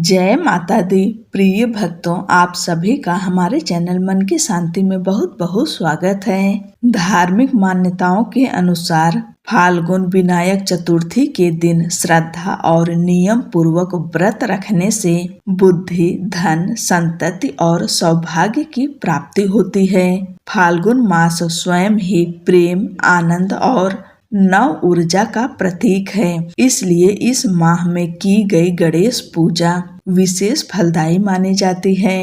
जय माता दी। प्रिय भक्तों, आप सभी का हमारे चैनल मन की शांति में बहुत बहुत स्वागत है। धार्मिक मान्यताओं के अनुसार फाल्गुन विनायक चतुर्थी के दिन श्रद्धा और नियम पूर्वक व्रत रखने से बुद्धि, धन, संतति और सौभाग्य की प्राप्ति होती है। फाल्गुन मास स्वयं ही प्रेम, आनंद और नव ऊर्जा का प्रतीक है। इसलिए इस माह में की गई गणेश पूजा विशेष फलदायी मानी जाती है।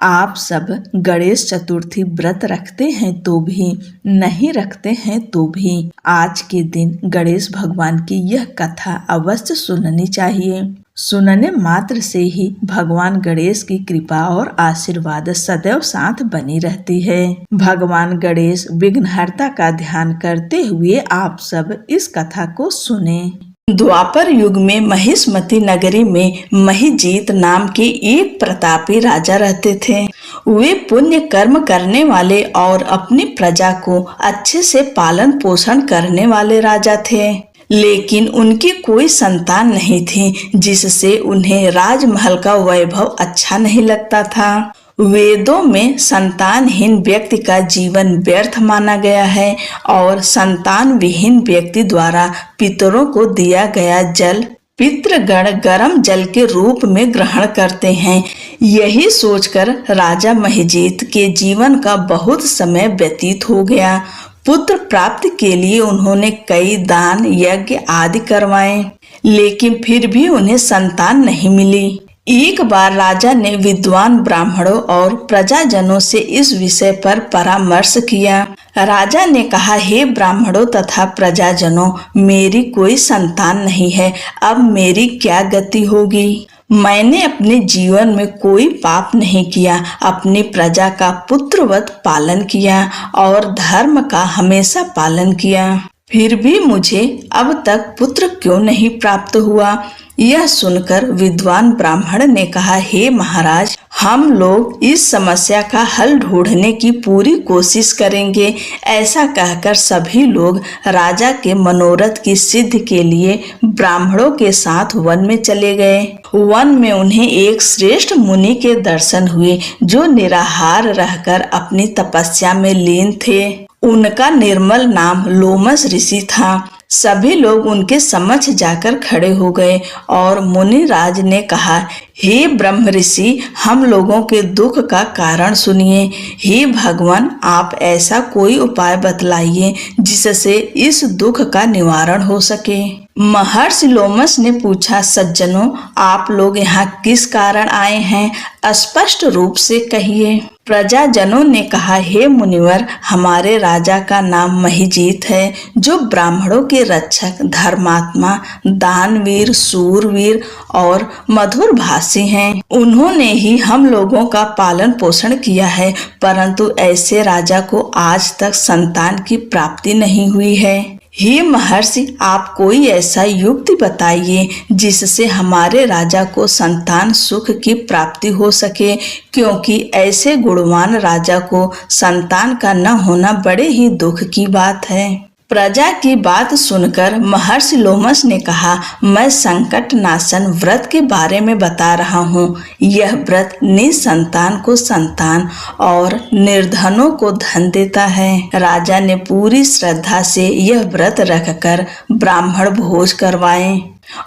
आप सब गणेश चतुर्थी व्रत रखते हैं तो भी, नहीं रखते हैं तो भी आज के दिन गणेश भगवान की यह कथा अवश्य सुननी चाहिए। सुनने मात्र से ही भगवान गणेश की कृपा और आशीर्वाद सदैव साथ बनी रहती है। भगवान गणेश विघ्नहर्ता का ध्यान करते हुए आप सब इस कथा को सुने। द्वापर युग में महिष्मती नगरी में महिजीत नाम के एक प्रतापी राजा रहते थे। वे पुण्य कर्म करने वाले और अपनी प्रजा को अच्छे से पालन पोषण करने वाले राजा थे, लेकिन उनकी कोई संतान नहीं थी, जिससे उन्हें राजमहल का वैभव अच्छा नहीं लगता था। वेदों में संतानहीन व्यक्ति का जीवन व्यर्थ माना गया है और संतान विहीन व्यक्ति द्वारा पितरों को दिया गया जल पितृगण गर्म जल के रूप में ग्रहण करते हैं। यही सोचकर राजा महिजीत के जीवन का बहुत समय व्यतीत हो गया। पुत्र प्राप्ति के लिए उन्होंने कई दान यज्ञ आदि करवाए, लेकिन फिर भी उन्हें संतान नहीं मिली। एक बार राजा ने विद्वान ब्राह्मणों और प्रजाजनों से इस विषय पर परामर्श किया। राजा ने कहा, हे ब्राह्मणों तथा प्रजाजनों, मेरी कोई संतान नहीं है, अब मेरी क्या गति होगी। मैंने अपने जीवन में कोई पाप नहीं किया, अपनी प्रजा का पुत्रवत पालन किया और धर्म का हमेशा पालन किया, फिर भी मुझे अब तक पुत्र क्यों नहीं प्राप्त हुआ। यह सुनकर विद्वान ब्राह्मण ने कहा, हे महाराज, हम लोग इस समस्या का हल ढूंढने की पूरी कोशिश करेंगे। ऐसा कहकर सभी लोग राजा के मनोरथ की सिद्धि के लिए ब्राह्मणों के साथ वन में चले गए। वन में उन्हें एक श्रेष्ठ मुनि के दर्शन हुए, जो निराहार रहकर अपनी तपस्या में लीन थे। उनका निर्मल नाम लोमस ऋषि था। सभी लोग उनके समक्ष जाकर खड़े हो गए और मुनिराज ने कहा, हे ब्रह्म ऋषि, हम लोगों के दुख का कारण सुनिए। हे भगवान, आप ऐसा कोई उपाय बतलाइए जिससे इस दुख का निवारण हो सके। महर्षि लोमस ने पूछा, सज्जनों, आप लोग यहाँ किस कारण आए हैं, स्पष्ट रूप से कहिए। प्रजाजनों ने कहा, हे मुनिवर, हमारे राजा का नाम महिजीत है, जो ब्राह्मणों के रक्षक, धर्मात्मा, दानवीर, सूरवीर और मधुर भाषी हैं। उन्होंने ही हम लोगों का पालन पोषण किया है, परंतु ऐसे राजा को आज तक संतान की प्राप्ति नहीं हुई है। हे महर्षि, आप कोई ऐसा युक्ति बताइए जिससे हमारे राजा को संतान सुख की प्राप्ति हो सके, क्योंकि ऐसे गुणवान राजा को संतान का न होना बड़े ही दुख की बात है। प्रजा की बात सुनकर महर्षि लोमस ने कहा, मैं संकट नाशन व्रत के बारे में बता रहा हूँ। यह व्रत निसंतान को संतान और निर्धनों को धन देता है। राजा ने पूरी श्रद्धा से यह व्रत रखकर ब्राह्मण भोज करवाएं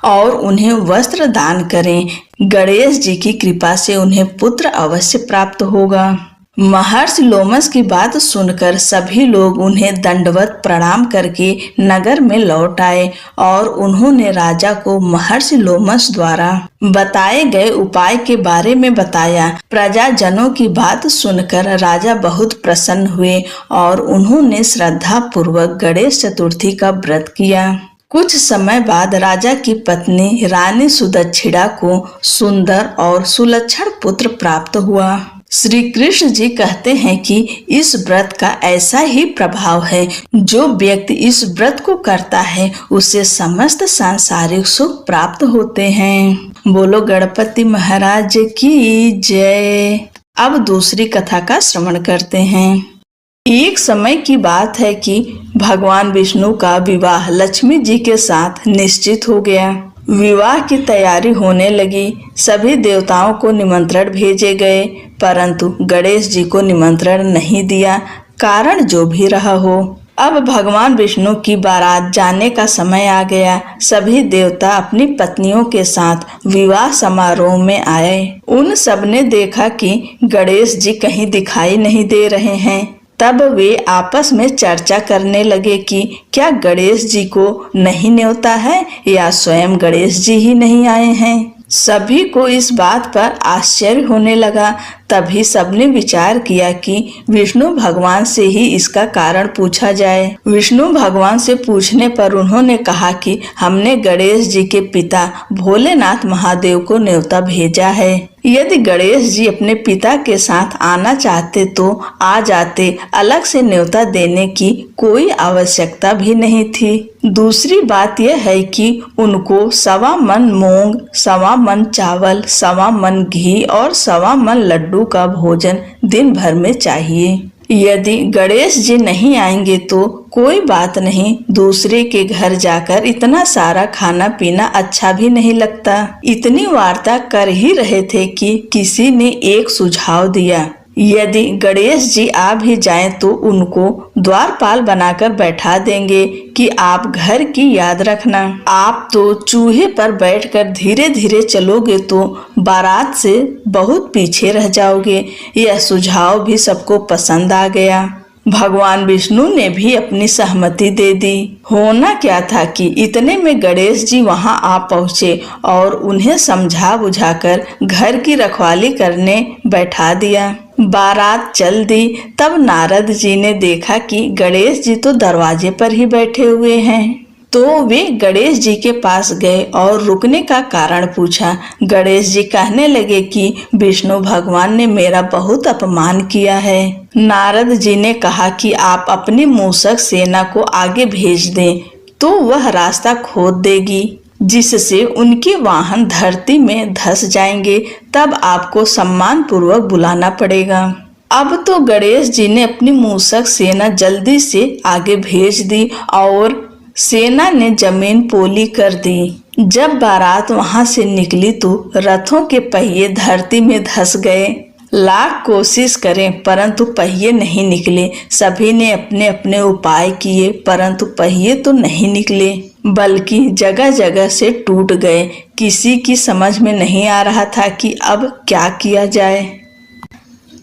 और उन्हें वस्त्र दान करें। गणेश जी की कृपा से उन्हें पुत्र अवश्य प्राप्त होगा। महर्षि लोमस की बात सुनकर सभी लोग उन्हें दंडवत प्रणाम करके नगर में लौट आए और उन्होंने राजा को महर्षि लोमस द्वारा बताए गए उपाय के बारे में बताया। प्रजाजनों की बात सुनकर राजा बहुत प्रसन्न हुए और उन्होंने श्रद्धा पूर्वक गणेश चतुर्थी का व्रत किया। कुछ समय बाद राजा की पत्नी रानी सुदक्षिणा को सुंदर और सुलक्षण पुत्र प्राप्त हुआ। श्री कृष्ण जी कहते हैं कि इस व्रत का ऐसा ही प्रभाव है, जो व्यक्ति इस व्रत को करता है उसे समस्त सांसारिक सुख प्राप्त होते हैं। बोलो गणपति महाराज की जय। अब दूसरी कथा का श्रवण करते हैं। एक समय की बात है कि भगवान विष्णु का विवाह लक्ष्मी जी के साथ निश्चित हो गया। विवाह की तैयारी होने लगी। सभी देवताओं को निमंत्रण भेजे गए, परंतु गणेश जी को निमंत्रण नहीं दिया। कारण जो भी रहा हो, अब भगवान विष्णु की बारात जाने का समय आ गया। सभी देवता अपनी पत्नियों के साथ विवाह समारोह में आए। उन सब ने देखा कि गणेश जी कहीं दिखाई नहीं दे रहे हैं। तब वे आपस में चर्चा करने लगे कि क्या गणेश जी को नहीं न्योता है या स्वयं गणेश जी ही नहीं आए हैं। सभी को इस बात पर आश्चर्य होने लगा। तभी सबने विचार किया कि विष्णु भगवान से ही इसका कारण पूछा जाए। विष्णु भगवान से पूछने पर उन्होंने कहा कि हमने गणेश जी के पिता भोलेनाथ महादेव को न्योता भेजा है। यदि गणेश जी अपने पिता के साथ आना चाहते तो आ जाते, अलग से न्योता देने की कोई आवश्यकता भी नहीं थी। दूसरी बात यह है कि उनको 1.25 मन मूंग, 1.25 मन चावल, 1.25 मन घी और 1.25 मन लड्डू का भोजन दिन भर में चाहिए। यदि गणेश जी नहीं आएंगे तो कोई बात नहीं, दूसरे के घर जाकर इतना सारा खाना पीना अच्छा भी नहीं लगता। इतनी वार्ता कर ही रहे थे कि किसी ने एक सुझाव दिया, यदि गणेश जी आ भी जाएं तो उनको द्वारपाल बनाकर बैठा देंगे कि आप घर की याद रखना। आप तो चूहे पर बैठकर धीरे धीरे चलोगे तो बारात से बहुत पीछे रह जाओगे। यह सुझाव भी सबको पसंद आ गया। भगवान विष्णु ने भी अपनी सहमति दे दी। होना क्या था कि इतने में गणेश जी वहां आ पहुँचे और उन्हें समझा बुझाकर घर की रखवाली करने बैठा दिया। बारात चल दी। तब नारद जी ने देखा कि गणेश जी तो दरवाजे पर ही बैठे हुए हैं। तो वे गणेश जी के पास गए और रुकने का कारण पूछा। गणेश जी कहने लगे कि विष्णु भगवान ने मेरा बहुत अपमान किया है। नारद जी ने कहा कि आप अपनी मूषक सेना को आगे भेज दें तो वह रास्ता खोद देगी, जिससे उनके वाहन धरती में धंस जाएंगे। तब आपको सम्मान पूर्वक बुलाना पड़ेगा। अब तो गणेश जी ने अपनी मूषक सेना जल्दी से आगे भेज दी और सेना ने जमीन पोली कर दी। जब बारात वहां से निकली तो रथों के पहिए धरती में धंस गए। लाख कोशिश करें परंतु पहिए नहीं निकले। सभी ने अपने अपने उपाय किए परंतु पहिए तो नहीं निकले, बल्कि जगह जगह से टूट गए। किसी की समझ में नहीं आ रहा था कि अब क्या किया जाए।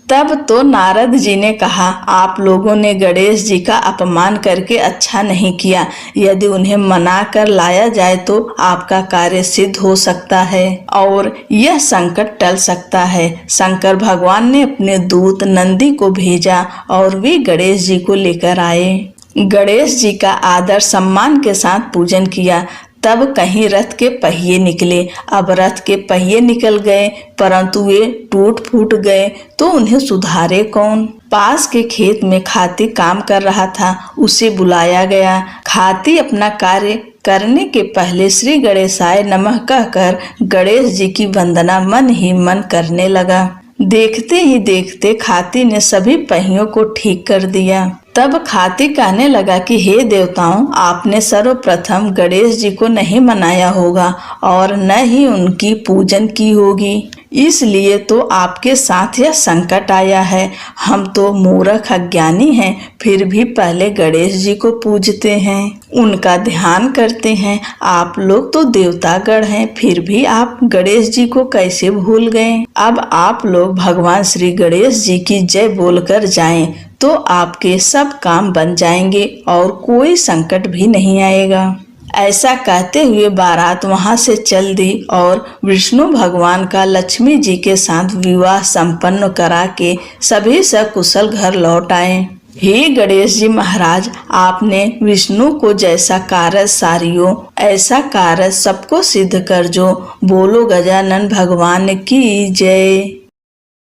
तब तो नारद जी ने कहा, आप लोगों ने गणेश जी का अपमान करके अच्छा नहीं किया। यदि उन्हें मना कर लाया जाए तो आपका कार्य सिद्ध हो सकता है और यह संकट टल सकता है। शंकर भगवान ने अपने दूत नंदी को भेजा और वे गणेश जी को लेकर आए। गणेश जी का आदर सम्मान के साथ पूजन किया। तब कहीं रथ के पहिए निकले। अब रथ के पहिए निकल गए परंतु वे टूट फूट गए तो उन्हें सुधारे कौन। पास के खेत में खाती काम कर रहा था, उसे बुलाया गया। खाती अपना कार्य करने के पहले श्री गणेशाय नमः कहकर गणेश जी की वंदना मन ही मन करने लगा। देखते ही देखते खाती ने सभी पहियों को ठीक कर दिया। तब खाती कहने लगा कि हे देवताओं, आपने सर्वप्रथम गणेश जी को नहीं मनाया होगा और न ही उनकी पूजन की होगी, इसलिए तो आपके साथ यह संकट आया है। हम तो मूर्ख अज्ञानी हैं, फिर भी पहले गणेश जी को पूजते हैं, उनका ध्यान करते हैं। आप लोग तो देवतागण हैं, फिर भी आप गणेश जी को कैसे भूल गए। अब आप लोग भगवान श्री गणेश जी की जय बोलकर जाएं तो आपके सब काम बन जाएंगे और कोई संकट भी नहीं आएगा। ऐसा कहते हुए बारात वहां से चल दी और विष्णु भगवान का लक्ष्मी जी के साथ विवाह संपन्न करा के सभी सकुशल घर लौट आए। हे गणेश जी महाराज, आपने विष्णु को जैसा कार्य सारियो ऐसा कार्य सबको सिद्ध कर जो। बोलो गजानन भगवान की जय।